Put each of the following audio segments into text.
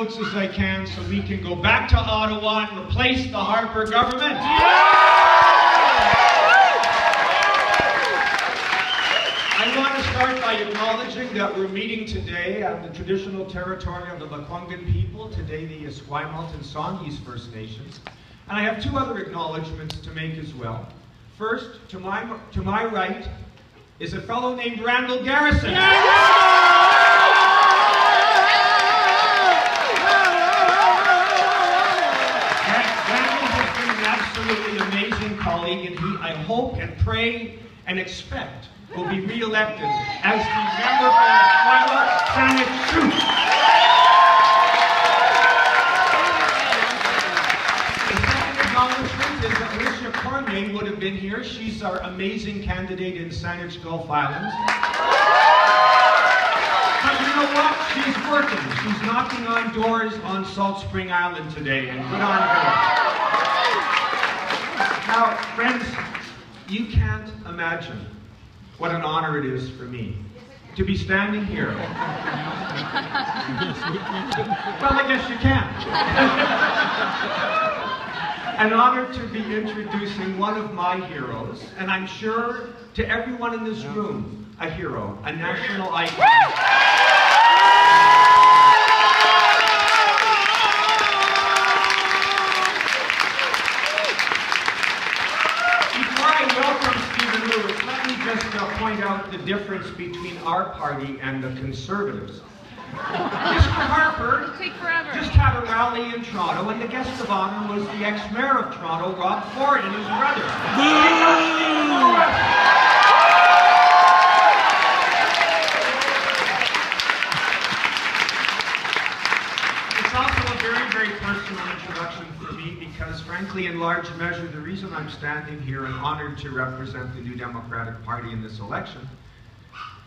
votes as I can so we can go back to Ottawa and replace the Harper government. I want to start by acknowledging that we're meeting today on the traditional territory of the Lekwungen people, today the Esquimalt and Songhees First Nations. And I have two other acknowledgements to make as well. First, to my right is a fellow named Randall Garrison. Randall has been an absolutely amazing colleague, and he, I hope and pray and expect, will be re-elected as the member for the Senate. The second acknowledgement is that Alicia Cormier would have been here. She's our amazing candidate in Saanich Gulf Islands. But you know what? She's working. She's knocking on doors on Salt Spring Island today, and good on her. Now, friends, you can't imagine what an honor it is for me to be standing here. Well, I guess you can. An honor to be introducing one of my heroes, and I'm sure to everyone in this room, a hero, a national icon. Just point out the difference between our party and the Conservatives. Mr. Harper just had a rally in Toronto, and the guest of honor was the ex-mayor of Toronto, Rob Ford, and his brother. It's also a very, very personal introduction for me because, frankly, in large measure, the reason I'm standing here and honored to represent the New Democratic Party in this election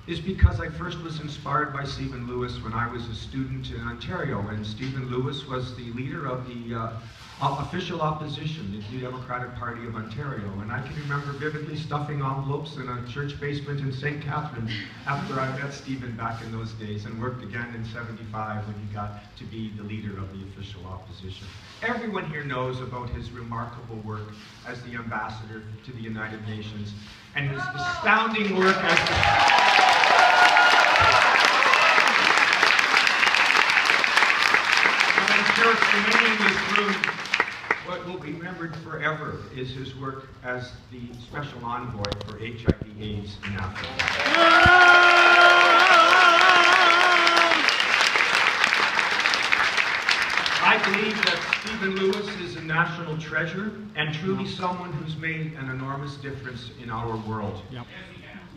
is because I first was inspired by Stephen Lewis when I was a student in Ontario, and Stephen Lewis was the leader of the official opposition, the New Democratic Party of Ontario, and I can remember vividly stuffing envelopes in a church basement in St. Catharines after I met Stephen back in those days and worked again in '75 when he got to be the leader of the official opposition. Everyone here knows about his remarkable work as the ambassador to the United Nations and his astounding work as I'm sure for many in this room, what will be remembered forever is his work as the special envoy for HIV/AIDS in Africa. I believe that Stephen Lewis is a national treasure and truly someone who's made an enormous difference in our world. Yep.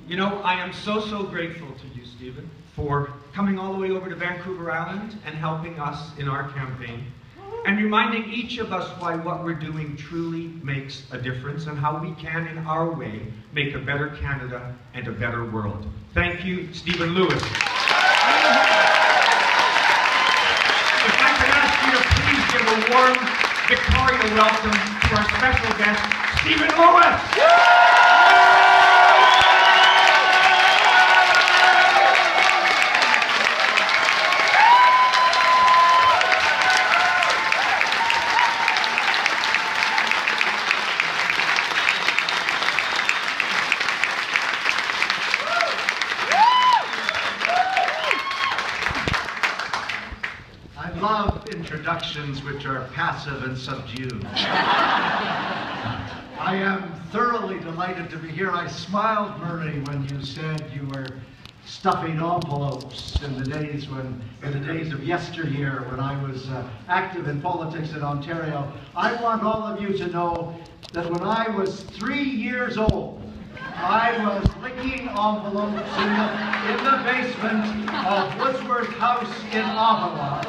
You know, I am so grateful to you, Stephen, for coming all the way over to Vancouver Island and helping us in our campaign and reminding each of us why what we're doing truly makes a difference and how we can, in our way, make a better Canada and a better world. Thank you, Stephen Lewis. If I could ask you to please give a warm Victoria welcome to our special guest, Stephen Lewis. Introductions which are passive and subdued. I am thoroughly delighted to be here. I smiled, Murray, when you said you were stuffing envelopes in the days of yesteryear when I was active in politics in Ontario. I want all of you to know that when I was 3 years old, I was licking envelopes in the basement of Woodsworth House in Ottawa.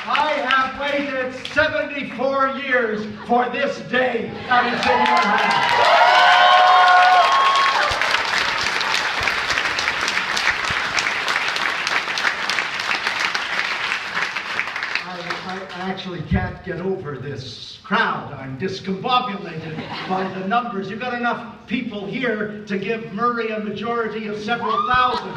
I have waited 74 years for this day, and it's in your hands. I actually can't get over this crowd. I'm discombobulated by the numbers. You've got enough people here to give Murray a majority of several thousand.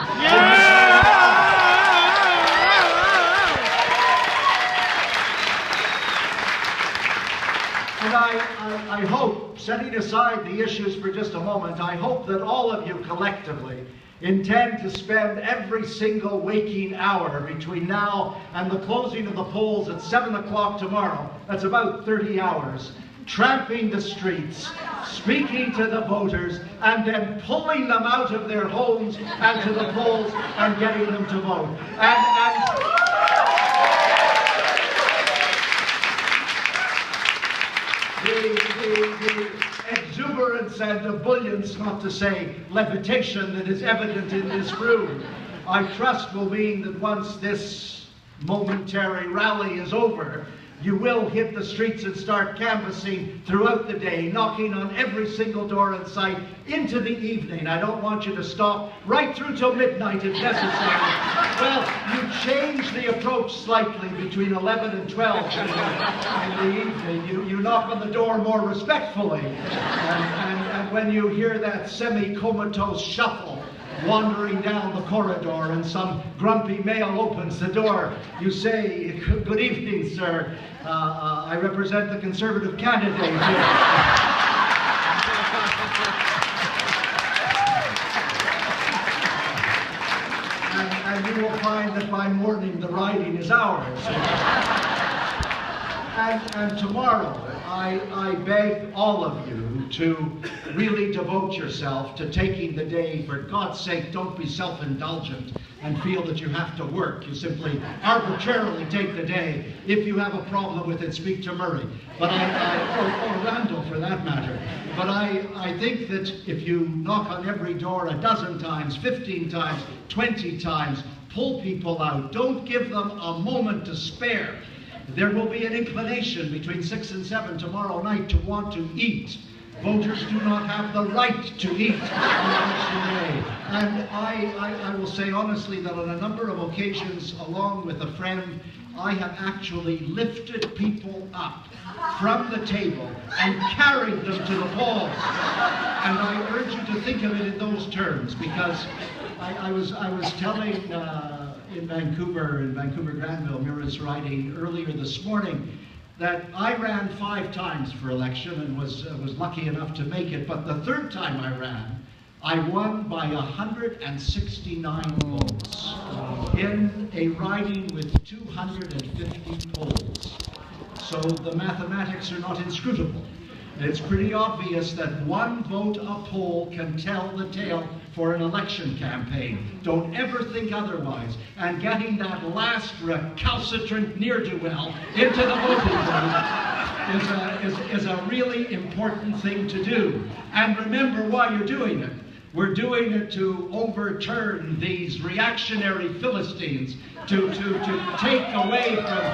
And I hope, setting aside the issues for just a moment, I hope that all of you collectively intend to spend every single waking hour between now and the closing of the polls at 7 o'clock tomorrow, that's about 30 hours, tramping the streets, speaking to the voters, and then pulling them out of their homes and to the polls and getting them to vote. The exuberance and ebullience, not to say levitation, that is evident in this room, I trust will mean that once this momentary rally is over, you will hit the streets and start canvassing throughout the day, knocking on every single door in sight into the evening. I don't want you to stop right through till midnight if necessary. Well, you change the approach slightly between 11 and 12 in the evening. You knock on the door more respectfully. And when you hear that semi-comatose shuffle wandering down the corridor and some grumpy male opens the door, you say, "Good evening, sir. I represent the Conservative candidate here." And you will find that by morning the riding is ours. And tomorrow, I beg all of you to really devote yourself to taking the day. For God's sake, don't be self-indulgent and feel that you have to work. You simply arbitrarily take the day. If you have a problem with it, speak to Murray, or Randall for that matter. But I think that if you knock on every door a dozen times, 15 times, 20 times, pull people out, don't give them a moment to spare. There will be an inclination between 6 and 7 tomorrow night to want to eat. Voters do not have the right to eat on election day. And I will say honestly that on a number of occasions, along with a friend, I have actually lifted people up from the table and carried them to the polls. And I urge you to think of it in those terms, because I was telling in Vancouver Granville, Mira's writing earlier this morning, that I ran 5 times for election and was lucky enough to make it. But the third time I ran, I won by 169 votes in a riding with 250 polls. So the mathematics are not inscrutable. It's pretty obvious that one vote a poll can tell the tale for an election campaign. Don't ever think otherwise. And getting that last recalcitrant ne'er-do-well into the voting booth is a really important thing to do. And remember why you're doing it. We're doing it to overturn these reactionary Philistines, to take away from...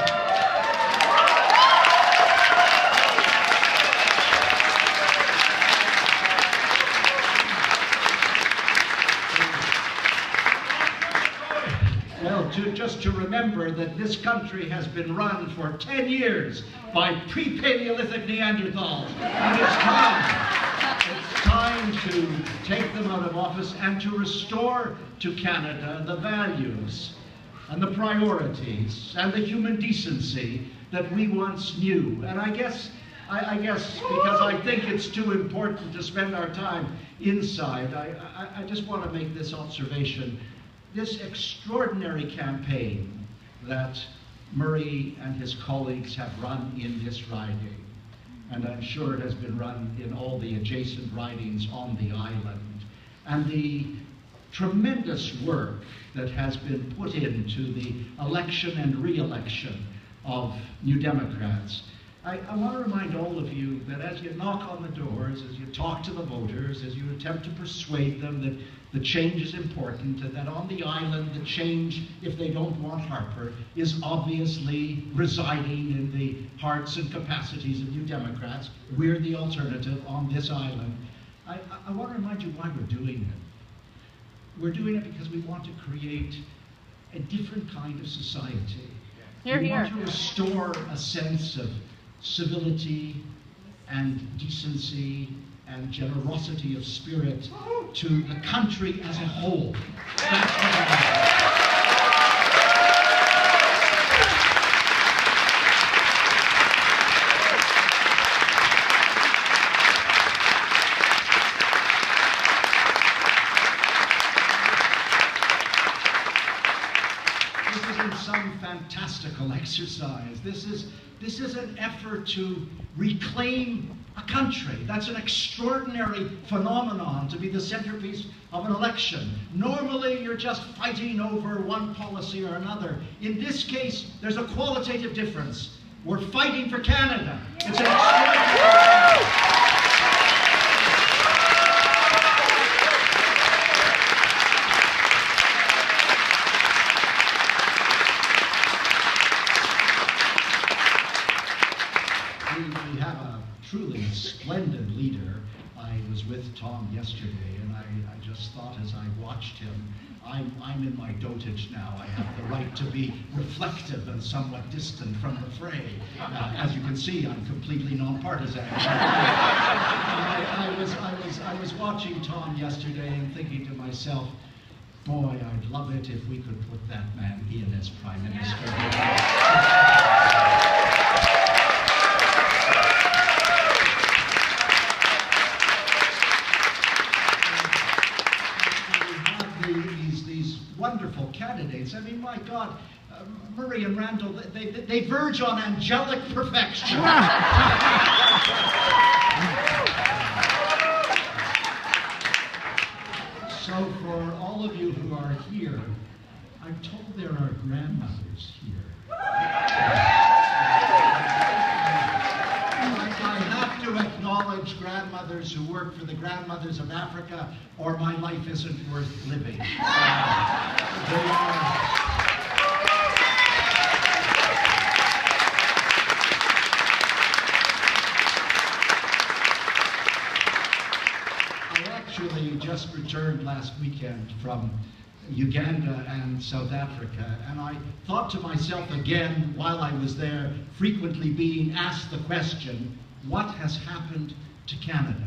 Just to remember that this country has been run for 10 years by pre-Paleolithic Neanderthals. And it's time to take them out of office and to restore to Canada the values and the priorities and the human decency that we once knew. And I guess because I think it's too important to spend our time inside, I just want to make this observation. This extraordinary campaign that Murray and his colleagues have run in this riding, and I'm sure it has been run in all the adjacent ridings on the island, and the tremendous work that has been put into the election and re-election of New Democrats, I want to remind all of you that as you knock on the doors, as you talk to the voters, as you attempt to persuade them that the change is important, and that on the island the change, if they don't want Harper, is obviously residing in the hearts and capacities of New Democrats. We're the alternative on this island. I want to remind you why we're doing it. We're doing it because we want to create a different kind of society. We want to restore a sense of civility and decency and generosity of spirit to the country as a whole. That's what I want. Some fantastical exercise. This is an effort to reclaim a country. That's an extraordinary phenomenon to be the centerpiece of an election. Normally, you're just fighting over one policy or another. In this case, there's a qualitative difference. We're fighting for Canada. It's an extraordinary we have a truly splendid leader. I was with Tom yesterday, and I just thought as I watched him, I'm in my dotage now. I have the right to be reflective and somewhat distant from the fray. As you can see, I'm completely nonpartisan. I was watching Tom yesterday and thinking to myself, boy, I'd love it if we could put that man in as Prime Minister. These wonderful candidates. I mean, my God, Murray and Randall, they verge on angelic perfection. So for all of you who are here, I'm told there are grandmothers here. I have to acknowledge grandmothers who work for the grandmothers of Africa, or my life isn't worth living. They are... actually just returned last weekend from Uganda and South Africa, and I thought to myself again while I was there, frequently being asked the question, what has happened to Canada?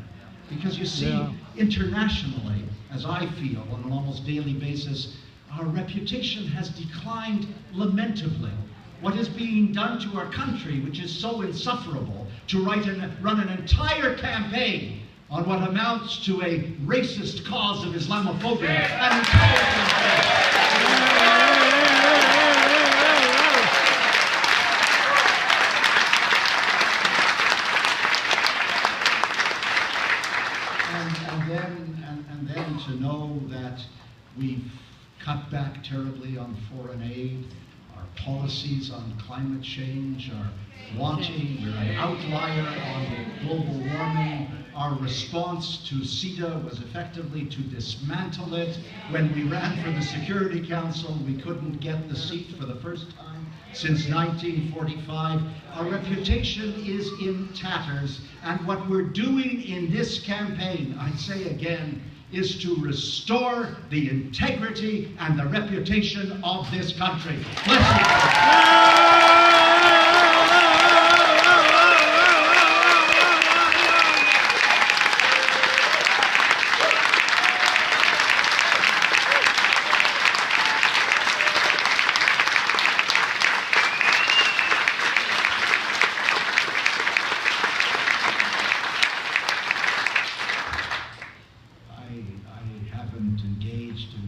Because you see, internationally, as I feel on an almost daily basis, our reputation has declined lamentably. What is being done to our country, which is so insufferable, to run an entire campaign on what amounts to a racist cause of Islamophobia. An entire and then to know that we've cut back terribly on foreign aid, our policies on climate change are wanting, we're an outlier on global warming. Our response to CETA was effectively to dismantle it. When we ran for the Security Council, we couldn't get the seat for the first time since 1945. Our reputation is in tatters, and what we're doing in this campaign, I'd say again, is to restore the integrity and the reputation of this country.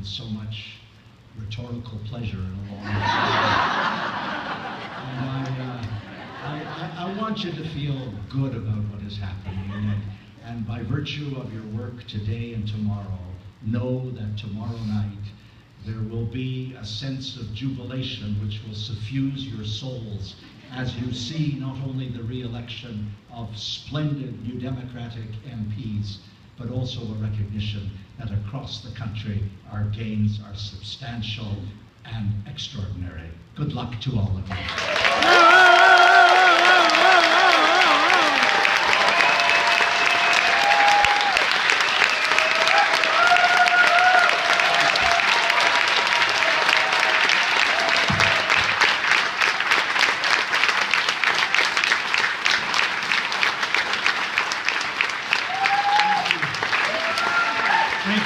So much rhetorical pleasure in a long time. And I want you to feel good about what is happening. And by virtue of your work today and tomorrow, know that tomorrow night there will be a sense of jubilation which will suffuse your souls as you see not only the re-election of splendid New Democratic MPs, but also a recognition that across the country our gains are substantial and extraordinary. Good luck to all of you.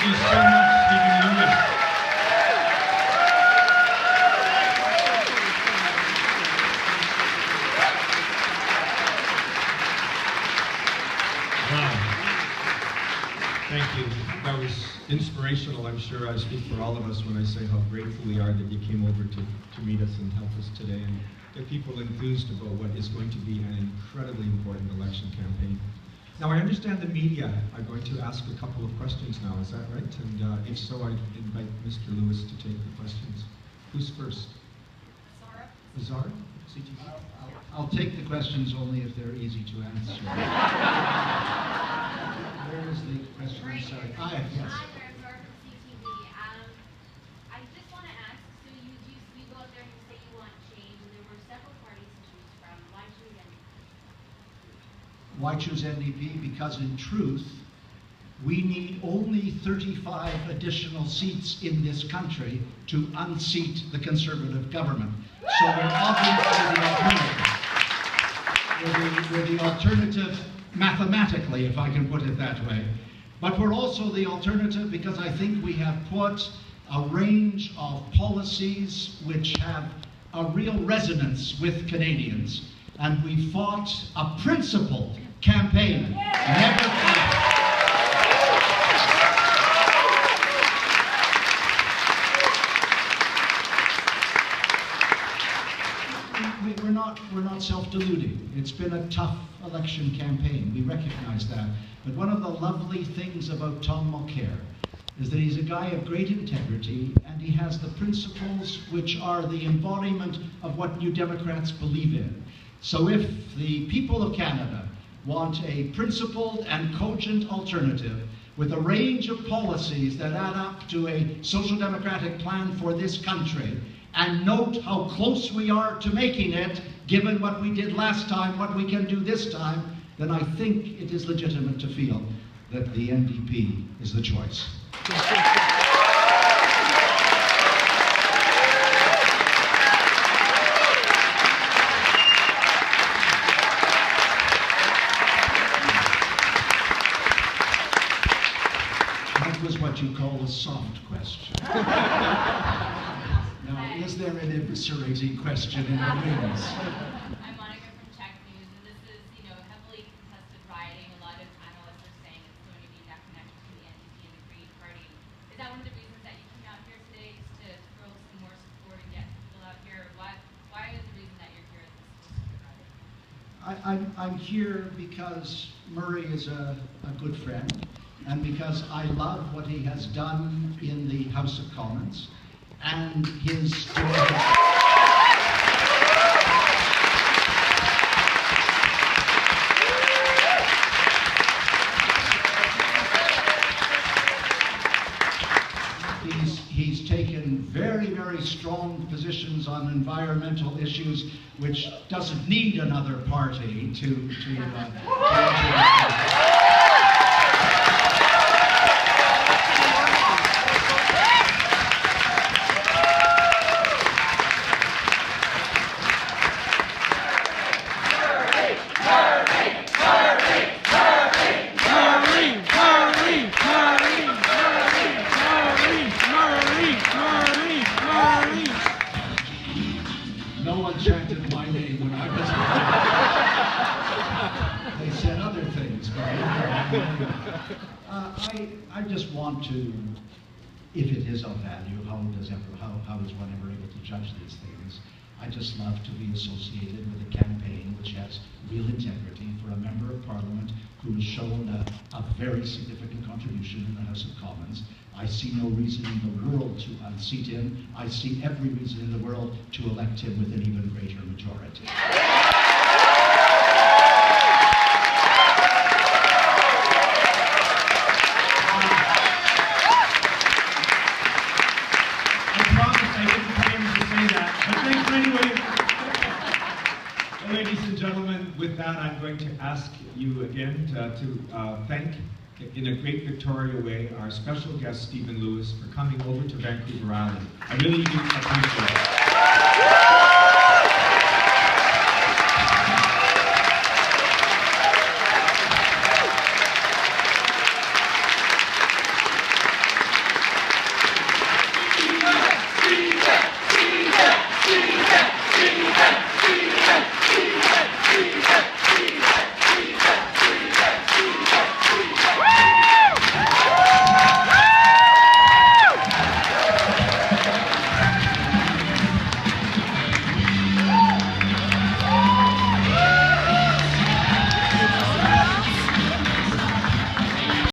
Thank you so much, Stephen Lewis. Wow. Thank you. That was inspirational. I'm sure I speak for all of us when I say how grateful we are that you came over to meet us and help us today and get people enthused about what is going to be an incredibly important election campaign. Now, I understand the media are going to ask a couple of questions now. Is that right? And if so, I invite Mr. Lewis to take the questions. Who's first? Azara? CTV? I'll take the questions only if they're easy to answer. Where is the question? I'm sorry. Yes. Hi there, I'm Zara from CTV. I just want to ask, so you go out there and you say you want change, and there were several parties to choose from. Why choose NDP? Why choose NDP? Because in truth, we need only 35 additional seats in this country to unseat the Conservative government. So we're obviously the alternative. We're the alternative mathematically, if I can put it that way. But we're also the alternative because I think we have put a range of policies which have a real resonance with Canadians. And we fought a principled campaign, never fought. We're not self-deluding. It's been a tough election campaign. We recognize that. But one of the lovely things about Tom Mulcair is that he's a guy of great integrity, and he has the principles which are the embodiment of what New Democrats believe in. So if the people of Canada want a principled and cogent alternative with a range of policies that add up to a social democratic plan for this country, and note how close we are to making it, given what we did last time, what we can do this time, then I think it is legitimate to feel that the NDP is the choice. That was what you call a soft question. Now, is there an eviscerating question in the wings? I'm Monica from Czech News, and this is, heavily contested riding. A lot of analysts are saying it's going to be that connection between the NDP and the Green Party. Is that one of the reasons that you came out here today, is to throw some more support and get people out here? Why is the reason that you're here at this riding? I'm here because Murray is a good friend, and because I love what he has done in the House of Commons, and his he's taken very, very strong positions on environmental issues, which doesn't need another party to No one chanted my name when I was They said other things, but I just want to, if it is of value, how is one ever able to judge these things? I just love to be associated with a campaign which has real integrity for a member of Parliament who has shown a very significant contribution in the House of Commons. I see no reason in the world to unseat him. I see every reason in the world to elect him with an even greater majority. I promised I wouldn't be able to say that, but thanks anyway. Well, ladies and gentlemen, with that, I'm going to ask you again to thank, in a great Victoria way, our special guest, Stephen Lewis, for coming over to Vancouver Island. I really do appreciate it.